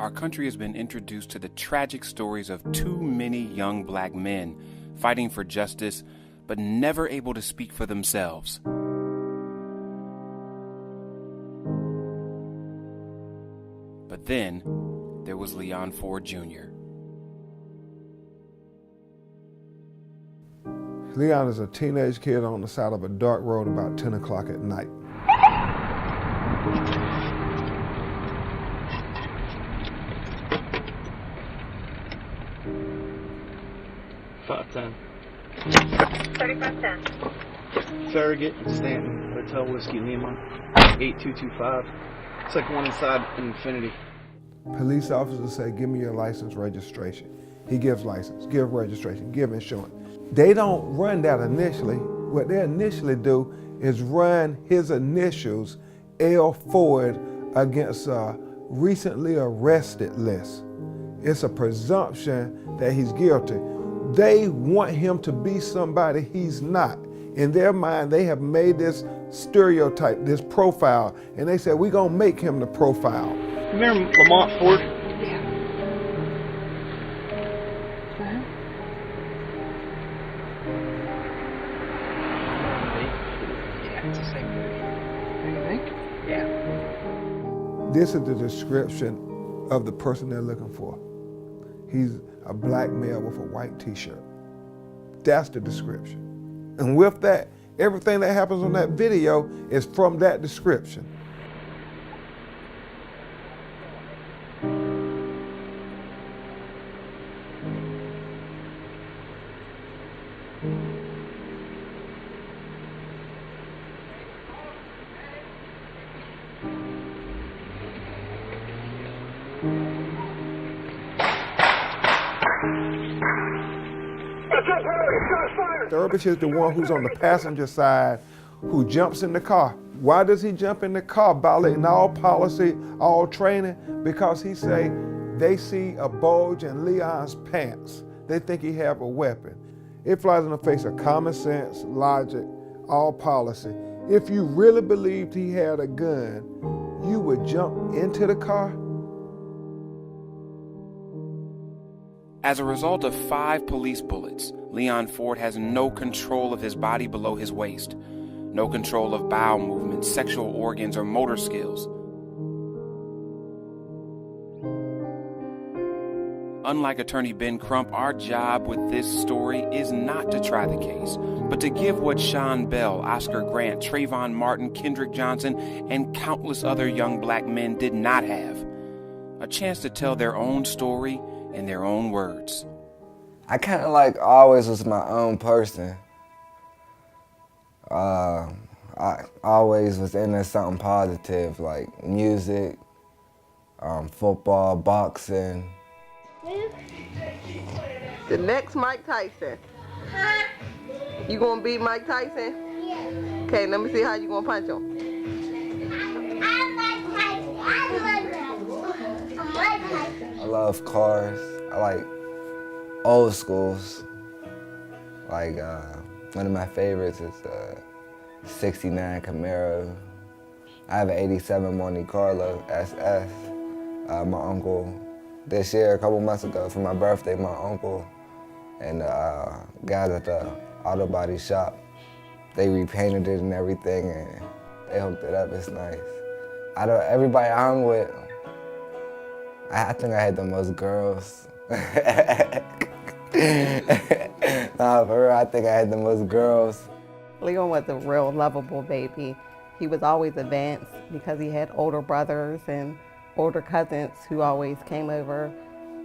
our country has been introduced to the tragic stories of too many young black men fighting for justice, but never able to speak for themselves. But then, there was Leon Ford Jr. Leon is a teenage kid on the side of a dark road about 10 o'clock at night. $5.10. 3510. Farragut and Stanton, Hotel Whiskey Lima, 8225. It's like one inside an Infinity. Police officers say, give me your license, registration. He gives license, give registration, give insurance. They don't run that initially. What they initially do is run his initials, L. Ford, against a recently arrested list. It's a presumption that he's guilty. They want him to be somebody he's not. In their mind, they have made this stereotype, this profile, and they said, we're gonna make him the profile. Remember Lamont Ford? Yeah. Yeah, it's the same movie. You think? Yeah. This is the description of the person they're looking for. He's a black male with a white t-shirt. That's the description. And with that, everything that happens on that video is from that description. Thurbish is the one who's on the passenger side who jumps in the car. Why does he jump in the car? Violating all policy, all training? Because he say they see a bulge in Leon's pants. They think he have a weapon. It flies in the face of common sense, logic, all policy. If you really believed he had a gun, you would jump into the car? As a result of 5 police bullets, Leon Ford has no control of his body below his waist, no control of bowel movements, sexual organs, or motor skills. Unlike attorney Ben Crump, our job with this story is not to try the case, but to give what Sean Bell, Oscar Grant, Trayvon Martin, Kendrick Johnson, and countless other young black men did not have: a chance to tell their own story in their own words. I kind of like always was my own person. I always was into something positive, like music, football, boxing. The next Mike Tyson. You gonna beat Mike Tyson? Yeah. Okay, let me see how you gonna punch him. I like Tyson. I like Tyson. I love cars. I like old schools. Like one of my favorites is '69 Camaro. I have an '87 Monte Carlo SS. My uncle, this year, a couple months ago, for my birthday, my uncle and guys at the auto body shop, they repainted it and everything, and they hooked it up. It's nice. Everybody I hung with, I think I had the most girls. Nah, for real, I think I had the most girls. Leon was a real lovable baby. He was always advanced because he had older brothers and older cousins who always came over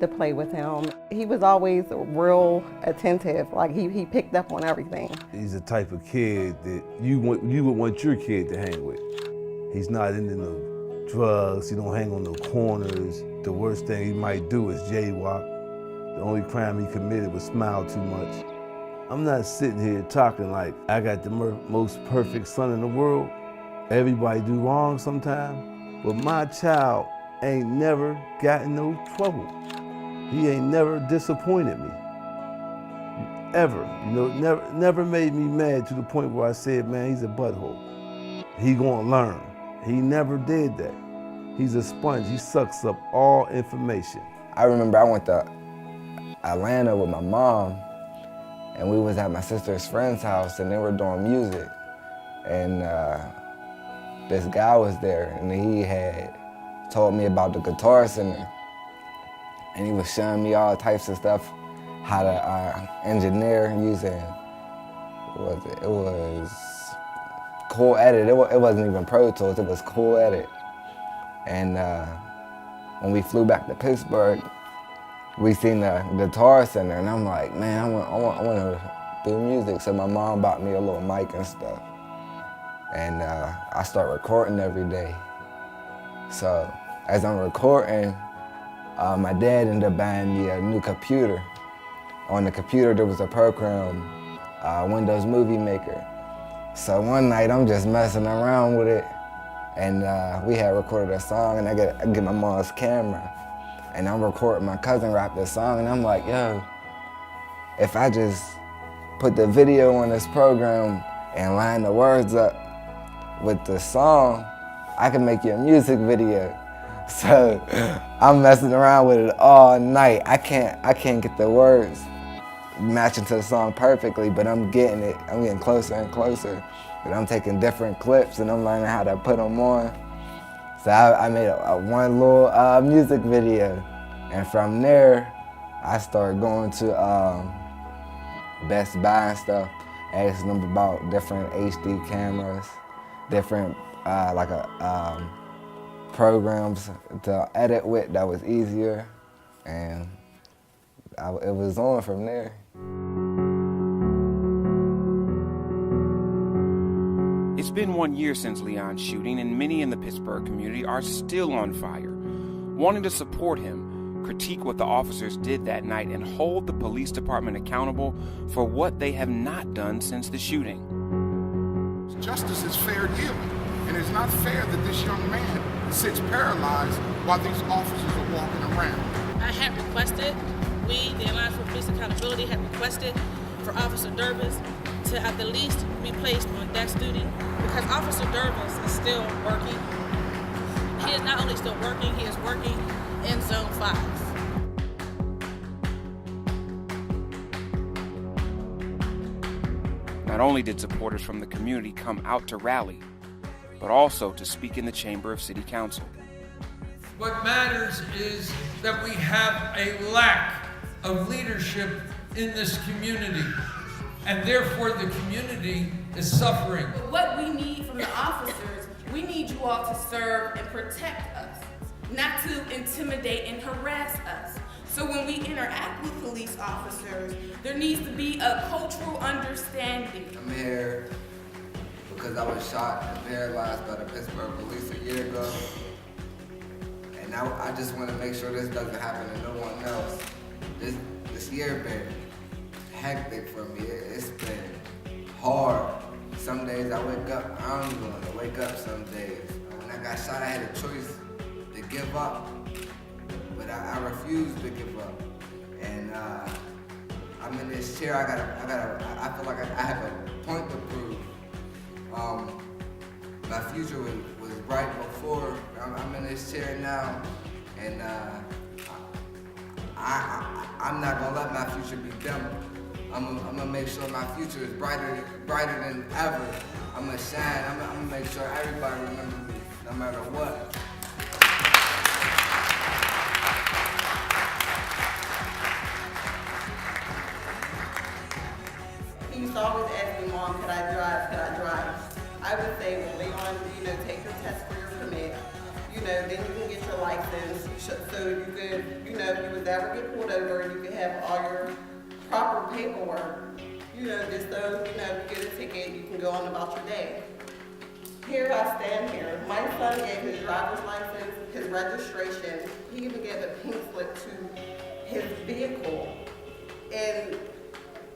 to play with him. He was always real attentive, like he picked up on everything. He's the type of kid that you would want your kid to hang with. He's not into no drugs, he don't hang on no corners. The worst thing he might do is jaywalk. The only crime he committed was smile too much. I'm not sitting here talking like I got the most perfect son in the world. Everybody do wrong sometimes, but my child ain't never got in no trouble. He ain't never disappointed me, ever. You know, never made me mad to the point where I said, man, he's a butthole. He gonna learn. He never did that. He's a sponge. He sucks up all information. I remember I went to Atlanta with my mom, and we was at my sister's friend's house, and they were doing music. And this guy was there, and he had told me about the Guitar Center. And he was showing me all types of stuff, how to engineer using, it was Cool Edit. It wasn't even Pro Tools, it was Cool Edit. And when we flew back to Pittsburgh, we seen the Guitar Center, and I'm like, man, I want to do music. So my mom bought me a little mic and stuff. And I start recording every day. So as I'm recording, my dad ended up buying me a new computer. On the computer, there was a program, Windows Movie Maker. So one night, I'm just messing around with it, and we had recorded a song, and I get my mom's camera, and I'm recording my cousin rap this song, and I'm like, yo, if I just put the video on this program and line the words up with the song, I can make you a music video. So I'm messing around with it all night. I can't get the words matching to the song perfectly, but I'm getting closer and closer. But I'm taking different clips and I'm learning how to put them on. So I made one little music video. And from there, I started going to Best Buy and stuff, asking them about different HD cameras, different programs to edit with that was easier, and it was on from there. It's been 1 year since Leon's shooting, and many in the Pittsburgh community are still on fire, wanting to support him, critique what the officers did that night, and hold the police department accountable for what they have not done since the shooting. Justice is fair dealing, and it's not fair that this young man sits paralyzed while these officers are walking around. I had requested, the Alliance for Police Accountability had requested for Officer Durbus to at the least be placed on desk duty, because Officer Durbus is still working. He is not only still working, he is working in Zone 5. Not only did supporters from the community come out to rally, but also to speak in the chamber of City Council. What matters is that we have a lack of leadership in this community, and therefore the community is suffering. But what we need from the officers, we need you all to serve and protect us, not to intimidate and harass us. So when we interact with police officers, there needs to be a cultural understanding. I'm here because I was shot and paralyzed by the Pittsburgh Police a year ago. And now I just want to make sure this doesn't happen to no one else. This year been hectic for me. It's been hard. Some days I wake up, I don't even want to wake up some days. When I got shot, I had a choice to give up, but I refused to give up. And I'm in this chair, I feel like I have a point to prove. My future was bright before. I'm in this chair now, and I'm not gonna let my future be dim. I'm gonna make sure my future is brighter than ever. I'm gonna shine. I'm gonna make sure everybody remembers me, no matter what. He used to always ask me, Mom, could I drive? Could I drive? I would say, well, Leon, take your test for your permit. Then you can get your license, so you could, if you would ever get pulled over, you could have all your proper paperwork. Just so, if you get a ticket, you can go on about your day. Here I stand here. My son gave his driver's license, his registration. He even gave a pink slip to his vehicle. And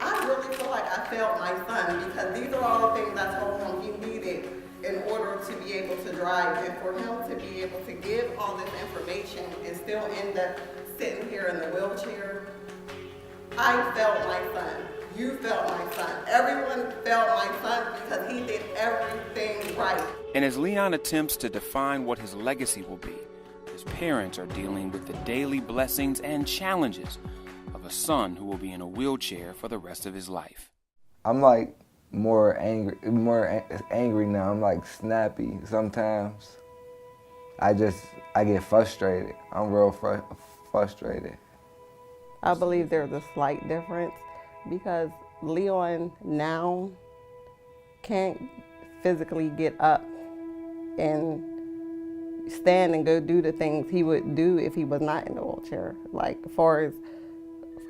I really feel like I failed my son, because these are all the things I told him he needed in order to be able to drive, and for him to be able to give all this information and still end up sitting here in the wheelchair. I failed my son. You felt my son. Everyone felt my son because he did everything right. And as Leon attempts to define what his legacy will be, his parents are dealing with the daily blessings and challenges of a son who will be in a wheelchair for the rest of his life. I'm like more angry now. I'm like snappy sometimes. I get frustrated. I'm real frustrated. I believe there's a slight difference because Leon now can't physically get up and stand and go do the things he would do if he was not in a wheelchair, like as far as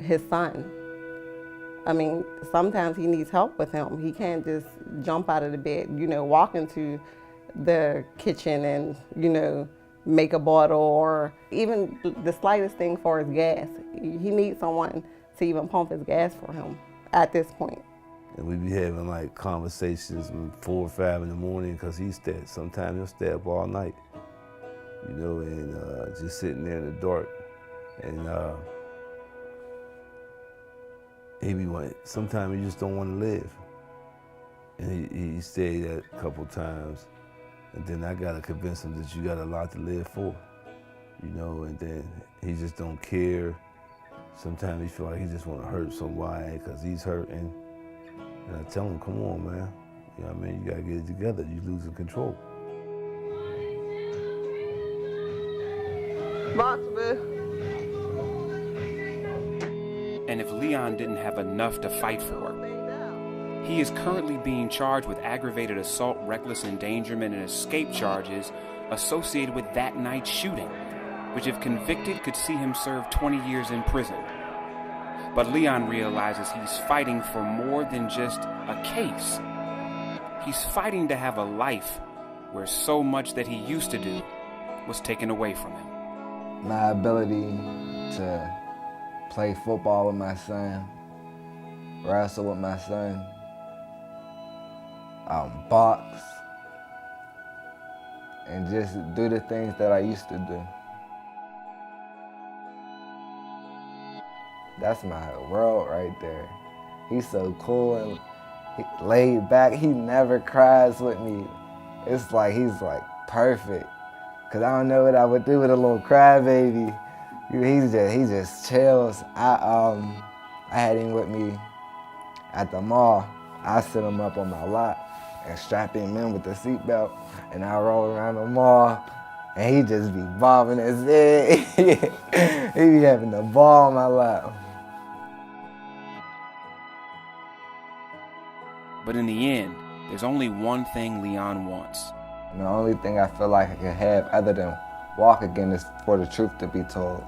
his son. I mean, sometimes he needs help with him. He can't just jump out of the bed, walk into the kitchen and, make a bottle or even the slightest thing for his gas. He needs someone to even pump his gas for him at this point. And we be having like conversations at 4 or 5 in the morning because sometimes he'll stay up all night, and just sitting there in the dark. And he be like, sometimes he just don't want to live. And he stayed that a couple times. And then I gotta convince him that you got a lot to live for, and then he just don't care. Sometimes he feel like he just wanna hurt somebody because he's hurting. And I tell him, come on, man. You know what I mean? You gotta get it together. You're losing control. And if Leon didn't have enough to fight for, he is currently being charged with aggravated assault, reckless endangerment, and escape charges associated with that night's shooting, which if convicted could see him serve 20 years in prison. But Leon realizes he's fighting for more than just a case. He's fighting to have a life where so much that he used to do was taken away from him. My ability to play football with my son, wrestle with my son, box, and just do the things that I used to do. That's my world right there. He's so cool and laid back. He never cries with me. It's like he's like perfect. Cause I don't know what I would do with a little crybaby. He just chills. I had him with me at the mall. I sit him up on my lap and strap him in with the seatbelt, and I roll around the mall, and he just be bobbing his head. He be having the ball on my lap. But in the end, there's only one thing Leon wants. And the only thing I feel like I could have other than walk again is for the truth to be told.